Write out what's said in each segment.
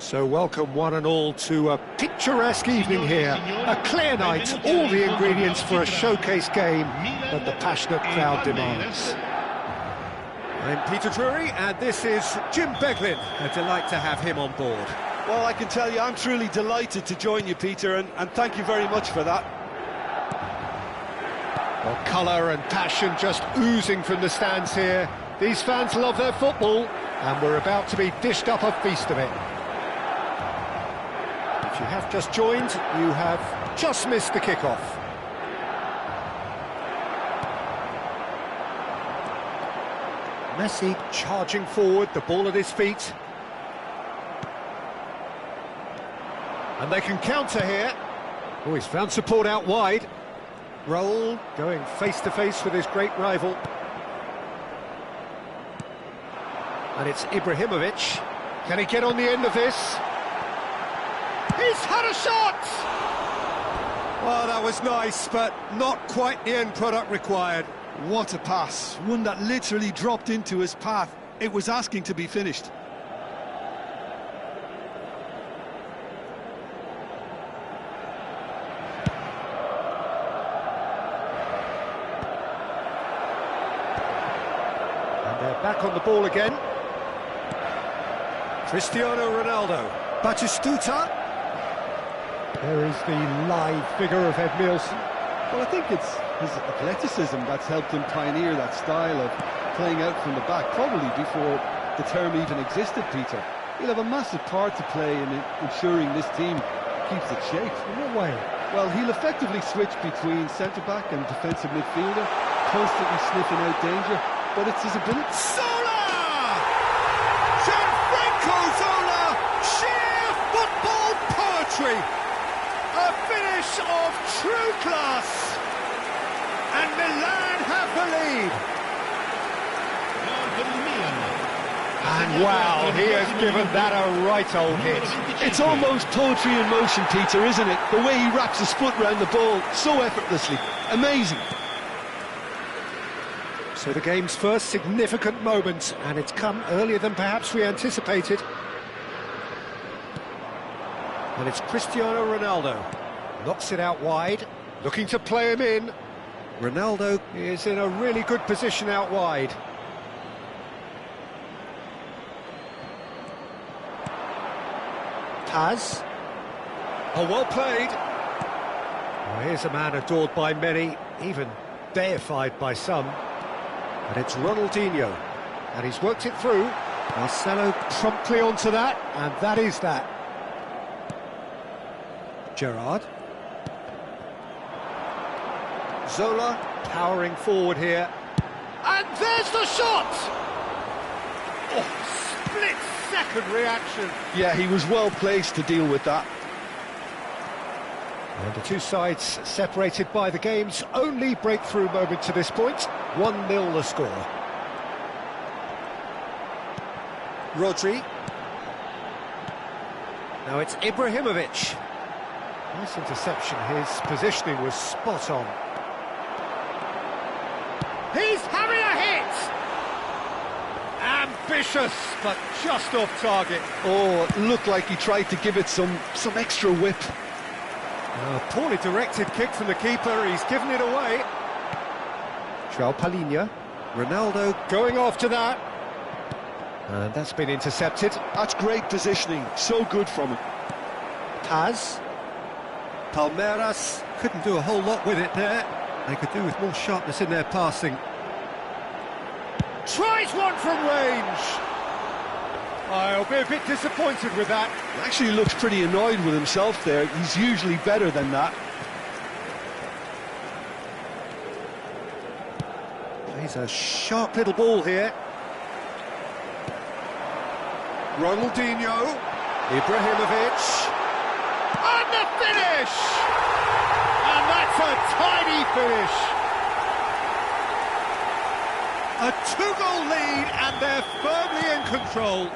So welcome one and all to a picturesque evening here. A clear night, all the ingredients for a showcase game that the passionate crowd demands. I'm Peter Drury and this is Jim Beglin. A delight to have him on board. Well, I can tell you I'm truly delighted to join you, Peter, and thank you very much for that. Well, colour and passion just oozing from the stands here. These fans love their football and we're about to be dished up a feast of it. If you have just joined, you have just missed the kickoff. Messi charging forward, the ball at his feet. And they can counter here. Oh, he's found support out wide. Raul going face-to-face with his great rival. And it's Ibrahimovic. Can he get on the end of this? He's had a shot! Well, that was nice, but not quite the end product required. What a pass, one that literally dropped into his path. It was asking to be finished. And they're back on the ball again. Cristiano Ronaldo. Batistuta. There is the live figure of Ed Nielsen. Well, I think it's his athleticism that's helped him pioneer that style of playing out from the back, probably before the term even existed, Peter. He'll have a massive part to play in ensuring this team keeps its shape. In what way? Well, he'll effectively switch between centre-back and defensive midfielder, constantly sniffing out danger, but it's his ability... Zola! Gianfranco Zola! Sheer football poetry! A finish of true class! And Milan have the lead. And wow, he has given that a right old hit. It's almost poetry in motion, Peter, isn't it? The way he wraps his foot round the ball so effortlessly. Amazing. So the game's first significant moment, and it's come earlier than perhaps we anticipated. And it's Cristiano Ronaldo. Knocks it out wide, looking to play him in. Ronaldo is in a really good position out wide. Paz. Oh, well played. Well, here's a man adored by many, even deified by some. And it's Ronaldinho. And he's worked it through. Marcelo promptly onto that, and that is that. Gerrard. Zola powering forward here. And there's the shot! Oh, split-second reaction. Yeah, he was well placed to deal with that. And the two sides separated by the game's only breakthrough moment to this point. 1-0 the score. Rodri. Now it's Ibrahimovic. Nice interception, his positioning was spot on. He's having a hit! Ambitious, but just off target. Oh, it looked like he tried to give it some extra whip. A poorly directed kick from the keeper, he's given it away. João Palhinha. Ronaldo going after that. And that's been intercepted. That's great positioning, so good from him. Paz. Palmeiras couldn't do a whole lot with it there. They could do with more sharpness in their passing. Tries one from range. I'll be a bit disappointed with that. He actually looks pretty annoyed with himself there. He's usually better than that. Plays a sharp little ball here. Ronaldinho. Ibrahimovic. And the finish! And that's a tiny finish. A two-goal lead and they're firmly in control.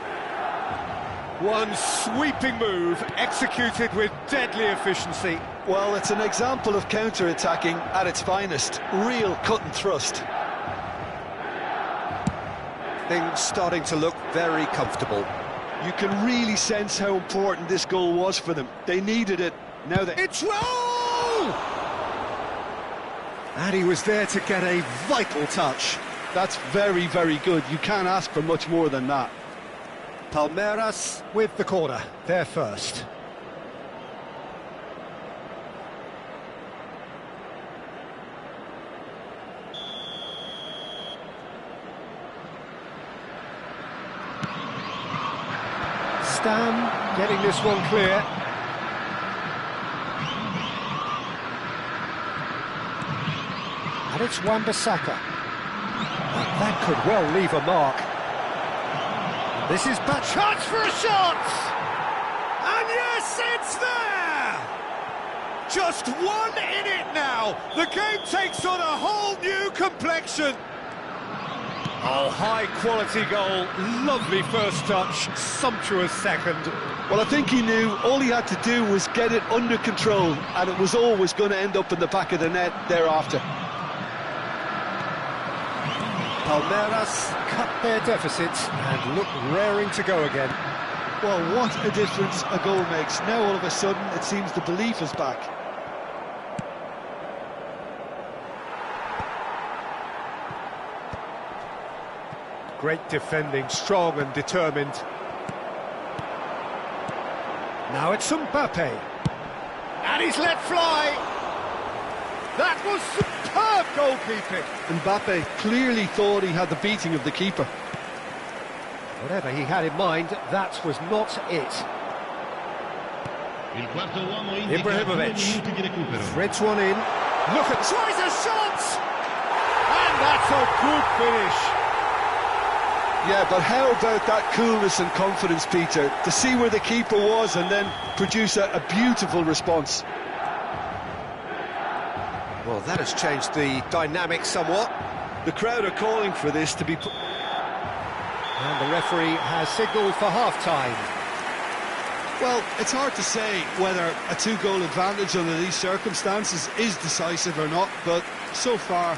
One sweeping move executed with deadly efficiency. Well, it's an example of counter-attacking at its finest. Real cut and thrust. Things starting to look very comfortable. You can really sense how important this goal was for them. They needed it. Now It's roll! And he was there to get a vital touch. That's very, very good. You can't ask for much more than that. Palmeiras with the corner, they're first. Stam getting this one clear. And it's Wan-Bissaka. That could well leave a mark. This is but chance for a shot! And yes, it's there! Just one in it now. The game takes on a whole new complexion. Oh, high-quality goal, lovely first touch, sumptuous second. Well, I think he knew all he had to do was get it under control, and it was always going to end up in the back of the net thereafter. Palmeiras cut their deficit and look raring to go again. Well, what a difference a goal makes. Now all of a sudden it seems the belief is back. Great defending, strong and determined. Now it's Mbappe. And he's let fly. That was superb goalkeeping. Mbappe clearly thought he had the beating of the keeper. Whatever he had in mind, that was not it. Ibrahimovic threads one in. Look at tries a shot! And that's a good finish. Yeah, but how about that coolness and confidence, Peter, to see where the keeper was and then produce a beautiful response. Well, that has changed the dynamic somewhat. The crowd are calling for this to be put... And the referee has signalled for half-time. Well, it's hard to say whether a two-goal advantage under these circumstances is decisive or not, but so far,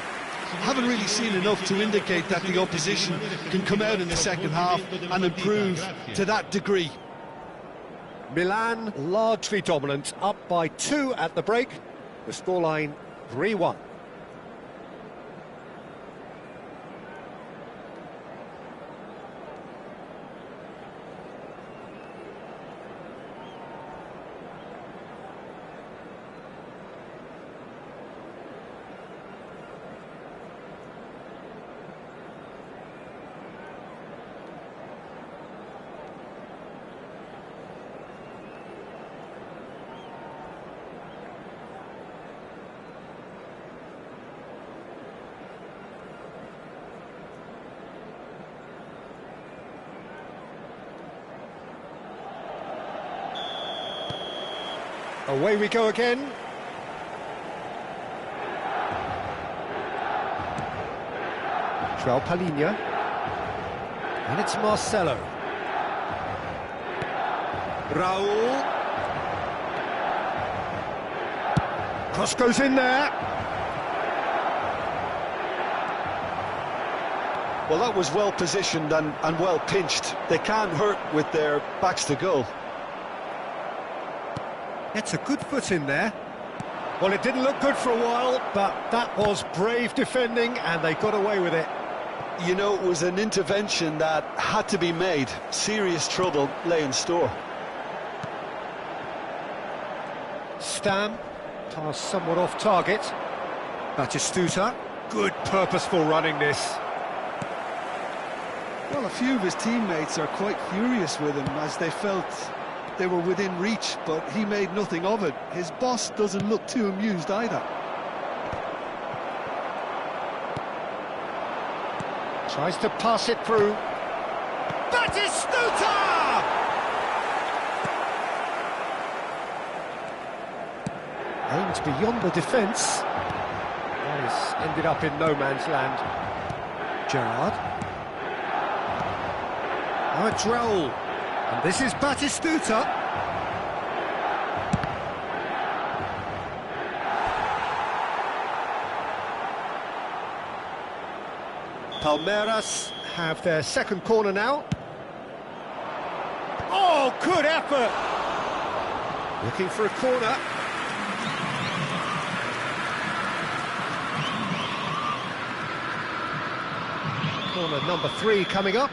haven't really seen enough to indicate that the opposition can come out in the second half and improve to that degree. Milan largely dominant, up by 2 at the break. The scoreline 3-1. Away we go again. João Palhinha. And it's Marcelo. Raul. Cross goes in there. Well, that was well positioned and well pinched. They can't hurt with their backs to goal. It's a good foot in there. Well, it didn't look good for a while, but that was brave defending and they got away with it. You know, it was an intervention that had to be made. Serious trouble lay in store. Stam, pass somewhat off target. Batistuta, good purposeful running this. Well, a few of his teammates are quite furious with him as they felt they were within reach, but he made nothing of it. His boss doesn't look too amused either. Tries to pass it through. Batistuta! Aimed beyond the defence. That has ended up in no man's land. Gerrard. Now it's Raul. And this is Batistuta. Palmeiras have their second corner now. Oh, good effort! Looking for a corner. Corner number 3 coming up.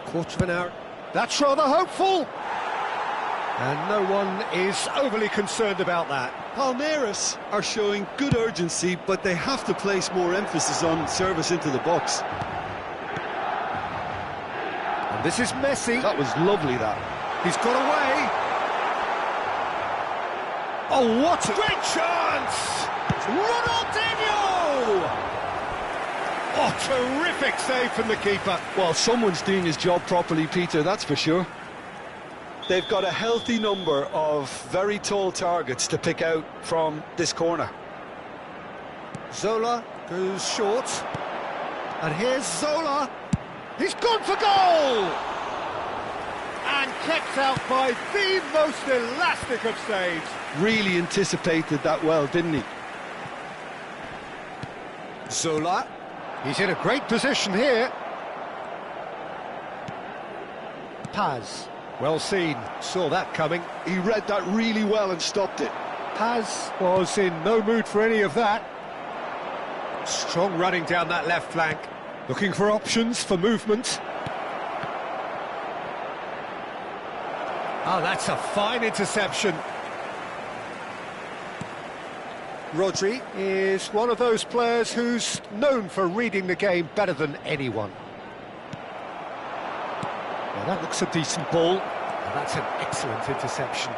Quarter of an hour. That's rather hopeful. And no one is overly concerned about that. Palmeiras are showing good urgency, but they have to place more emphasis on service into the box. And this is Messi. That was lovely, that. He's got away. Oh, what a great chance! Ronaldinho! Oh, terrific save from the keeper. Well, someone's doing his job properly, Peter, that's for sure. They've got a healthy number of very tall targets to pick out from this corner. Zola goes short. And here's Zola. He's gone for goal! And kept out by the most elastic of saves. Really anticipated that well, didn't he? Zola. He's in a great position here. Paz. Well seen. Saw that coming. He read that really well and stopped it. Paz was in no mood for any of that. Strong running down that left flank. Looking for options for movement. Oh, that's a fine interception. Rodri is one of those players who's known for reading the game better than anyone. Well, that looks a decent ball. Well, that's an excellent interception.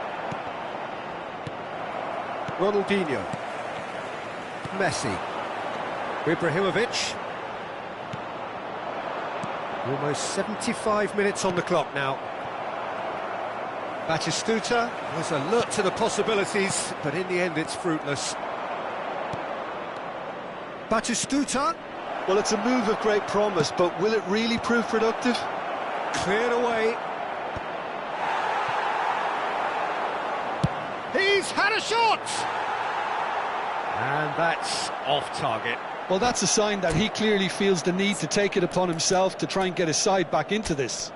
Ronaldinho. Messi. Ibrahimovic. Almost 75 minutes on the clock now. Batistuta was alert to the possibilities, but in the end it's fruitless. Batistuta. Well, it's a move of great promise, but will it really prove productive? Cleared away. He's had a shot! And that's off target. Well, that's a sign that he clearly feels the need to take it upon himself to try and get his side back into this.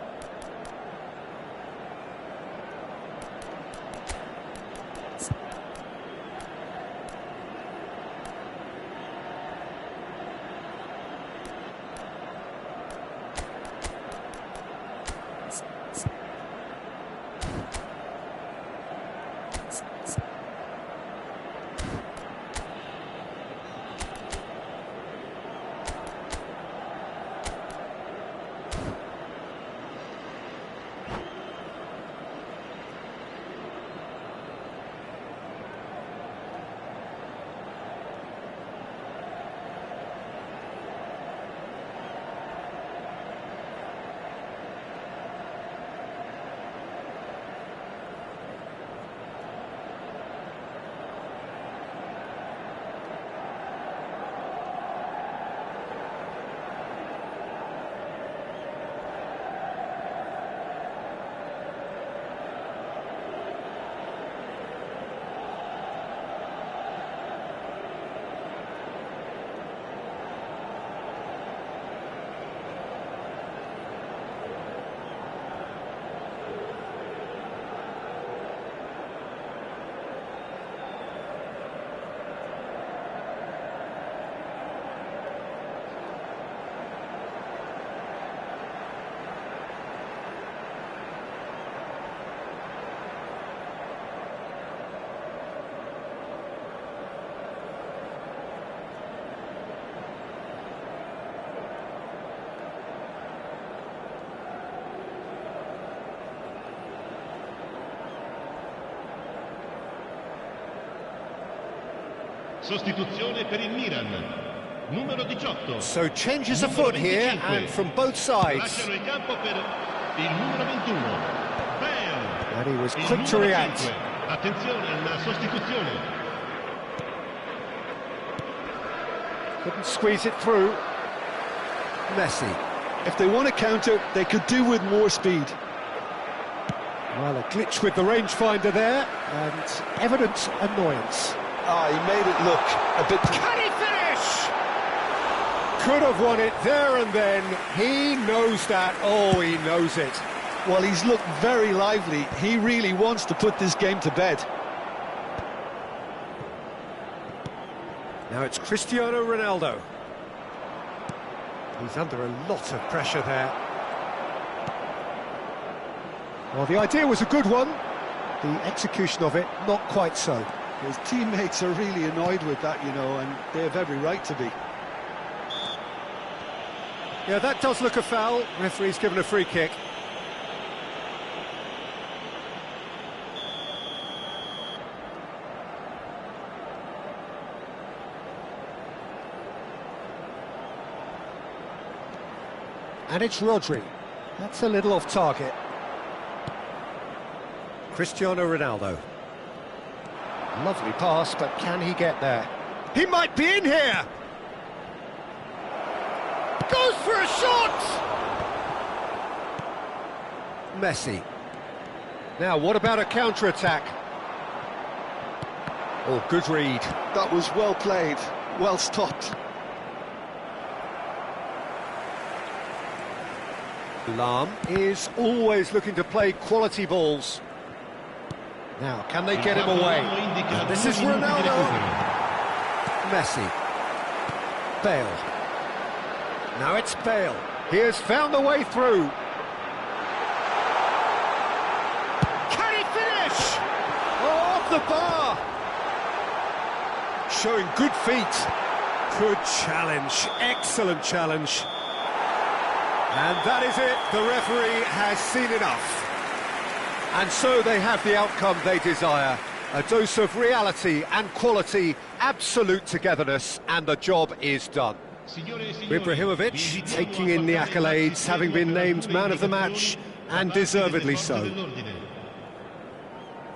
Sostituzione per il Milan, numero 18. So changes afoot here, and from both sides. Lasciano il campo per il numero 21. Bale. And he was quick to react. 5. Attenzione alla sostituzione. Couldn't squeeze it through. Messi. If they want to counter, they could do with more speed. Well, a glitch with the rangefinder there, and evident annoyance. Ah, he made it look a bit... Can he finish? could have won it there and then. He knows that. Oh, he knows it. Well, he's looked very lively. He really wants to put this game to bed. Now it's Cristiano Ronaldo. He's under a lot of pressure there. Well, the idea was a good one. The execution of it, not quite so. His teammates are really annoyed with that, you know, and they have every right to be. Yeah, that does look a foul. Referee's given a free kick. And it's Rodri. That's a little off target. Cristiano Ronaldo. Lovely pass, but can he get there? He might be in here! Goes for a shot! Messi. Now, what about a counter-attack? Oh, good read. That was well played, well stopped. Lam is always looking to play quality balls. Now, can they get him away? And this is Ronaldo. Messi. Bale. Now it's Bale. He has found a way through. Can he finish? Oh, off the bar. Showing good feet. Good challenge. Excellent challenge. And that is it. The referee has seen enough. And so they have the outcome they desire. A dose of reality and quality, absolute togetherness, and the job is done. Ibrahimovic taking in the accolades, having been named man of the match, and deservedly so.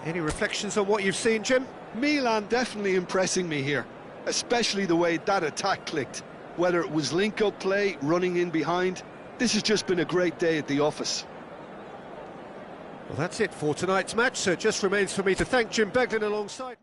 Any reflections on what you've seen, Jim? Milan definitely impressing me here, especially the way that attack clicked. Whether it was link-up play, running in behind, this has just been a great day at the office. Well, that's it for tonight's match, so it just remains for me to thank Jim Beglin alongside.